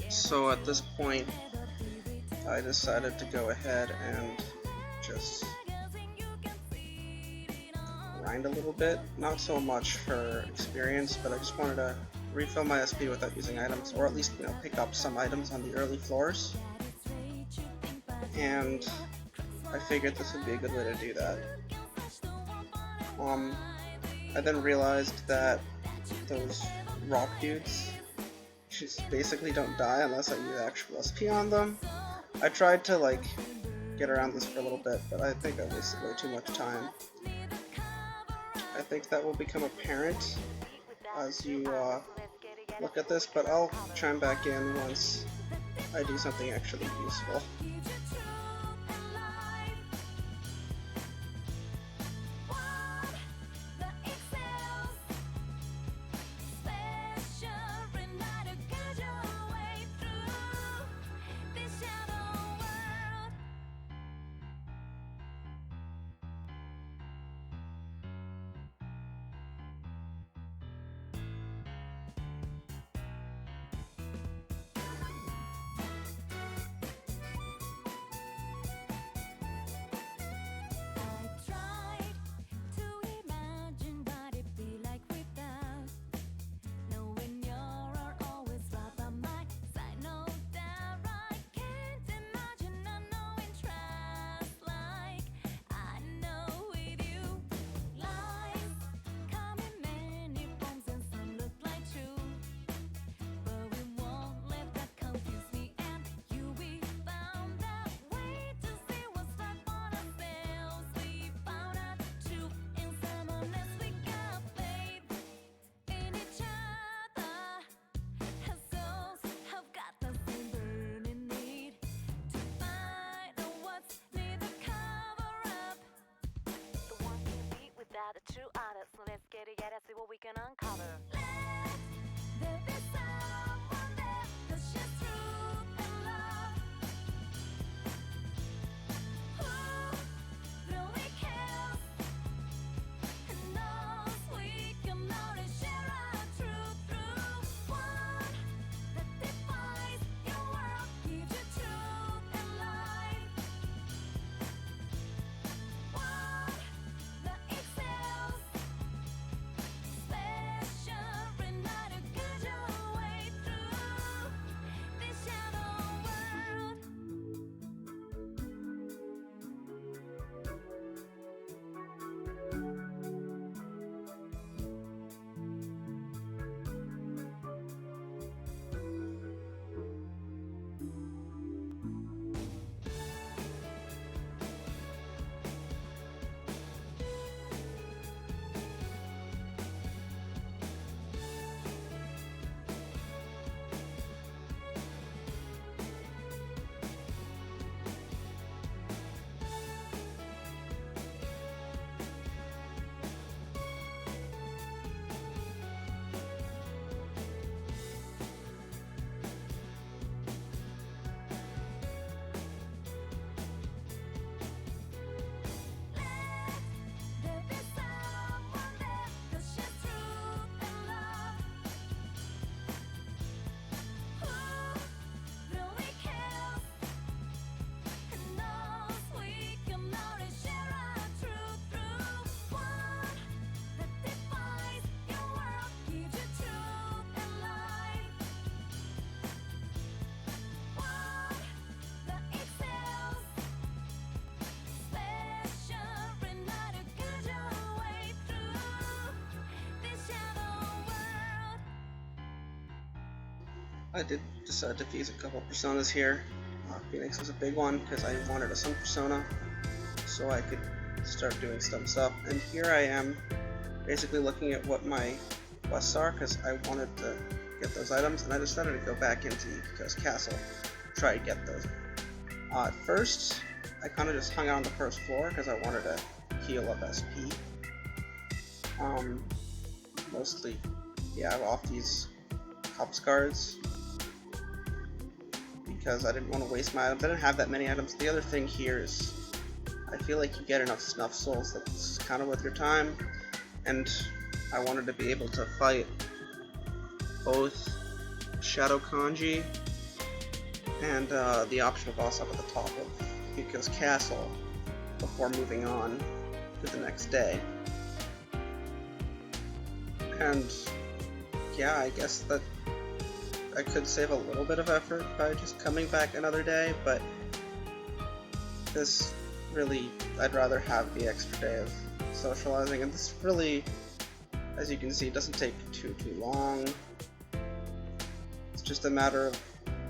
So at this point, I decided to go ahead and just grind a little bit. Not so much for experience, but I just wanted to refill my SP without using items, or at least, pick up some items on the early floors. And I figured this would be a good way to do that. Um, I then realized that those rock dudes just basically don't die unless I use actual SP on them. I tried to get around this for a little bit, but I think I wasted way too much time. I think that will become apparent as you look at this, but I'll chime back in once I do something actually useful. The true artist, so let's get it, yeah, let's see what we can uncover. Let there be someone there, 'cause she's truth and love. Who really cares and knows we can only share our truth through one that defies your world, gives you truth and life. One that excels, special enough to guide your way through this shadow world. There be someone there, 'cause she's truth and love. Who really cares and knows we can only share our truth through one that defies your world, gives you truth and life. One that excels, special enough to guide your way through this shadow world. I did decide to fuse a couple personas here. Phoenix was a big one because I wanted a sun persona so I could start doing some stuff. And here I am basically looking at what my quests are because I wanted to get those items, and I decided to go back into Yukiko's castle, try to get those. At first, I kind of just hung out on the first floor because I wanted to heal up SP. Mostly, yeah, off these Cops guards because I didn't want to waste my items. I didn't have that many items. The other thing here is I feel like you get enough snuff souls that's kind of worth your time, and I wanted to be able to fight both Shadow Kanji and the optional boss up at the top of Yuko's castle before moving on to the next day. And yeah, I guess that I could save a little bit of effort by just coming back another day, but this really, I'd rather have the extra day of socializing, and this really, as you can see, doesn't take too long. It's just a matter of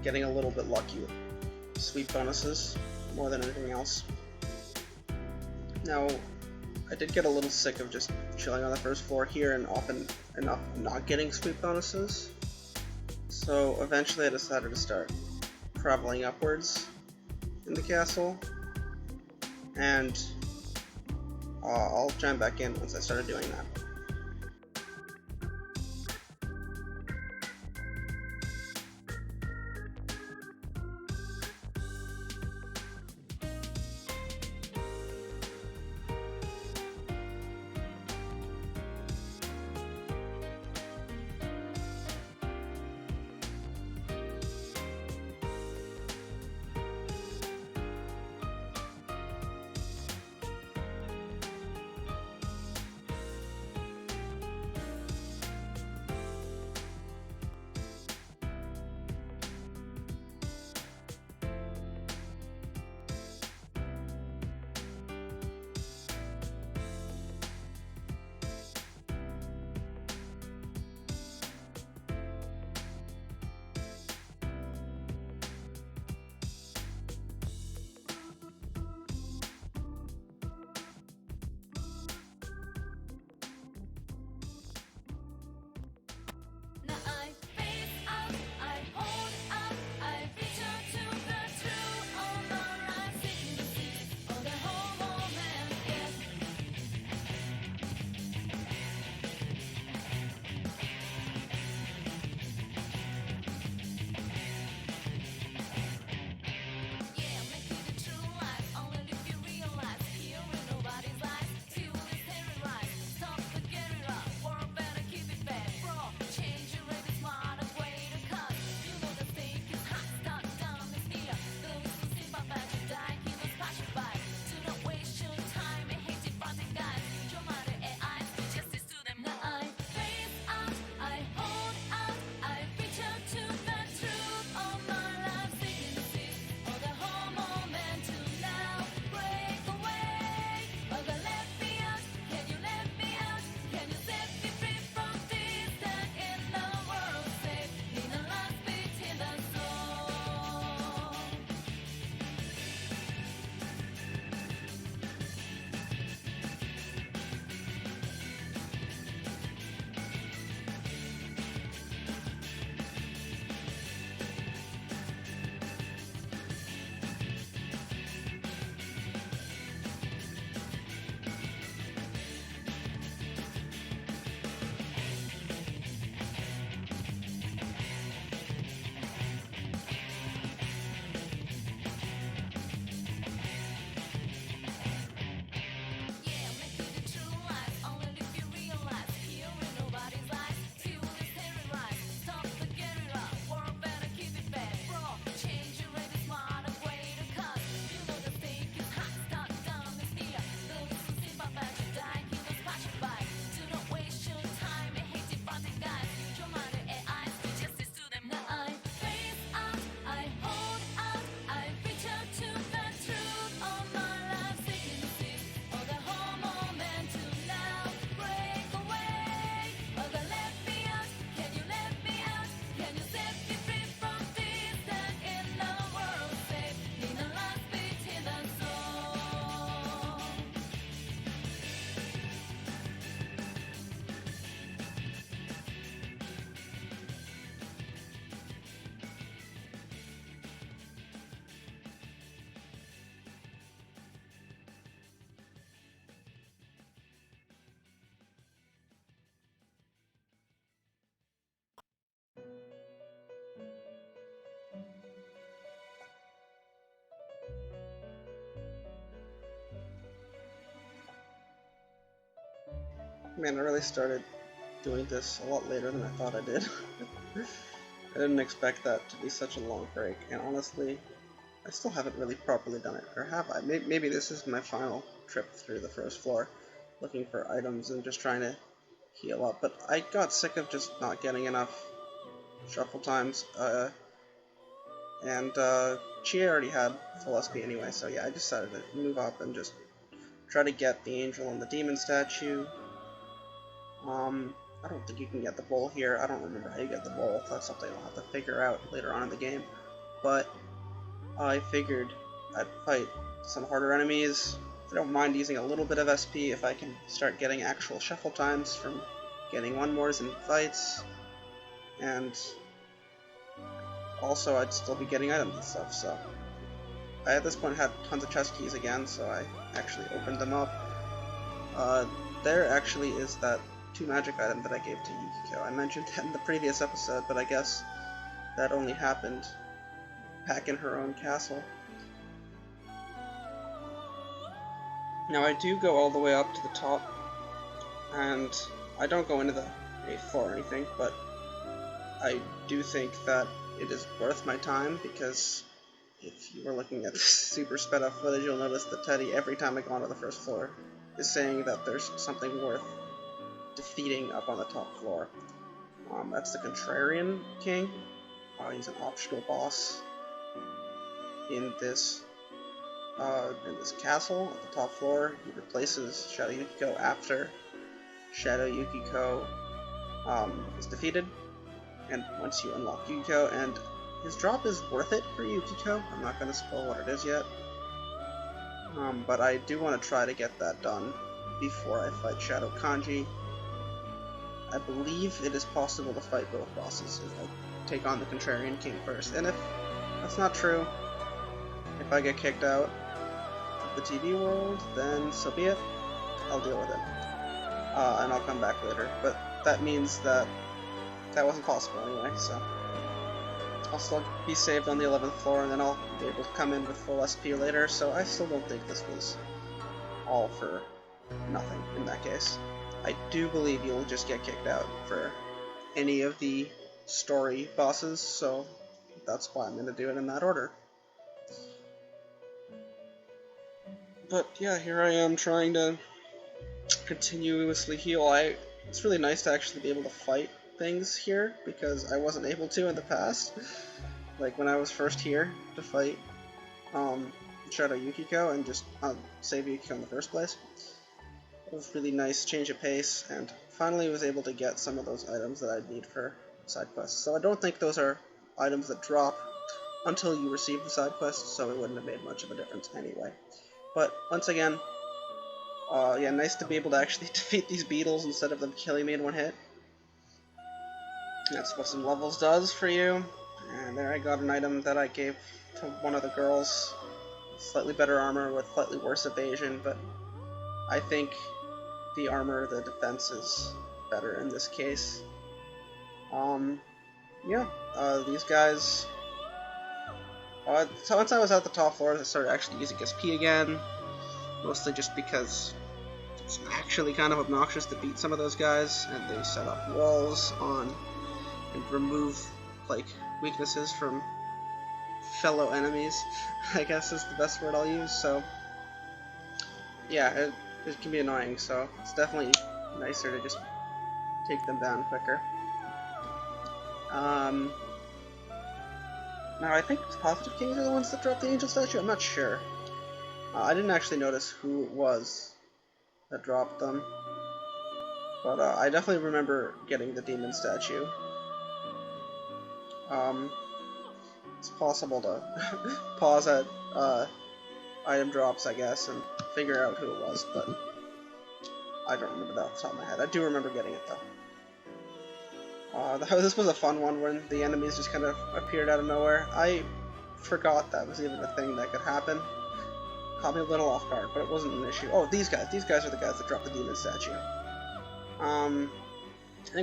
getting a little bit lucky with sweet bonuses more than anything else. Now, I did get a little sick of just chilling on the first floor here and often enough not getting sweet bonuses, so eventually I decided to start traveling upwards in the castle, and I'll chime back in once I started doing that. Now I face up, I hold up, I reach out to the truth. All my life seeking to see all the whole moment. Yes, yeah, make it a true life. Only if you realize here in nobody's life. Till it's terrorized. Stop the get it up. World better keep it back. Bro, change your rate is smart and way to cut. You know the stake is hot. Start down is near. Those who see my bad you die. He was passing by. Do not waste your time and hate it fighting guys. Your mother and I do justice to them. Now I face up, I hold up, I reach out to the truth. All my life seeking to see all the whole moment to now break away. Oh, God, let me out. Can you let me out? Can you set me free from this that in the world safe? In the last beat in the soul. Yeah, make it a true life. Only if you realize here in nobody's life. Till it's terrorized. Stop the get it up. World better keep it back. Bro, change your rate is smart and way to cut. You know the stake is hot. Start down is near. Those who see my bad you die. He was passing by. Do not waste your time and hate it fighting guys. Your mother and I do justice to them. Now I face up, I hold up, I reach out to the truth. All my life seeking to see all the whole moment to now break away. Oh, God, let me out. Can you let me out? Can you set me free from this that in the world safe? In the last beat in the soul. Man, I really started doing this a lot later than I thought I did. I didn't expect that to be such a long break, and honestly, I still haven't really properly done it, or have I? Maybe this is my final trip through the first floor, looking for items and just trying to heal up, but I got sick of just not getting enough shuffle times, and Chia already had full SP anyway, so yeah, I decided to move up and just try to get the angel and the demon statue. I don't think you can get the bowl here. I don't remember how you get the bowl. That's something I'll have to figure out later on in the game. But I figured I'd fight some harder enemies. I don't mind using a little bit of SP if I can start getting actual shuffle times from getting one mores in fights. And also I'd still be getting items and stuff, so I at this point had tons of chest keys again, so I actually opened them up. There actually is that 2 magic item that I gave to Yukiko. I mentioned that in the previous episode, but I guess that only happened back in her own castle. Now I do go all the way up to the top, and I don't go into the 8th floor or anything, but I do think that it is worth my time, because if you were looking at the super sped up footage, you'll notice that Teddy, every time I go onto the first floor, is saying that there's something worth defeating up on the top floor. That's the Contrarian King. He's an optional boss in this castle at the top floor. He replaces Shadow Yukiko after Shadow Yukiko is defeated, and once you unlock Yukiko, and his drop is worth it for Yukiko. I'm not going to spoil what it is yet, but I do want to try to get that done before I fight Shadow Kanji. I believe it is possible to fight both bosses if I take on the Contrarian King first, and if that's not true, if I get kicked out of the TV world, then so be it. I'll deal with it, and I'll come back later, but that means that wasn't possible anyway, so I'll still be saved on the 11th floor, and then I'll be able to come in with full SP later, so I still don't think this was all for nothing in that case. I do believe you'll just get kicked out for any of the story bosses, so that's why I'm going to do it in that order. But yeah, here I am trying to continuously heal. It's really nice to actually be able to fight things here, because I wasn't able to in the past. Like when I was first here to fight Shadow Yukiko and just save Yukiko in the first place. It was really nice change of pace, and finally was able to get some of those items that I'd need for side quests. So I don't think those are items that drop until you receive the side quest, so it wouldn't have made much of a difference anyway. But once again, yeah, nice to be able to actually defeat these beetles instead of them killing me in one hit. That's what some levels does for you. And there I got an item that I gave to one of the girls. Slightly better armor with slightly worse evasion, but I think the armor, the defense is better in this case. Yeah, these guys... so once I was at the top floor, I started actually using SP again, mostly just because it's actually kind of obnoxious to beat some of those guys, and they set up walls on and remove, like, weaknesses from fellow enemies, I guess is the best word I'll use, so yeah, it can be annoying, so it's definitely nicer to just take them down quicker. Now I think Positive Kings are the ones that drop the angel statue, I'm not sure. I didn't actually notice who it was that dropped them, but I definitely remember getting the demon statue. It's possible to pause at item drops, I guess, and figure out who it was, but I don't remember that off the top of my head. I do remember getting it, though. This was a fun one when the enemies just kind of appeared out of nowhere. I forgot that was even a thing that could happen. Caught me a little off guard, but it wasn't an issue. Oh, these guys are the guys that dropped the demon statue. I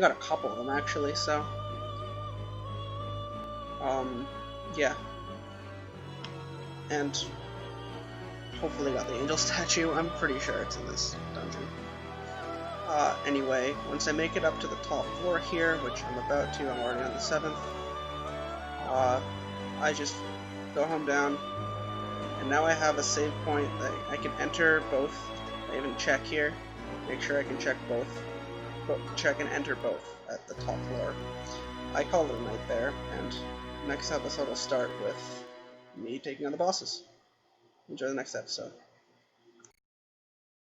got a couple of them, actually, so... yeah. And hopefully got the angel statue. I'm pretty sure it's in this dungeon. Anyway, once I make it up to the top floor here, which I'm about to, I'm already on the 7th, I just go home down, and now I have a save point that I can enter both. I even check here, make sure I can check both, check and enter both at the top floor. I call it a night there, and next episode will start with me taking on the bosses. Enjoy the next episode.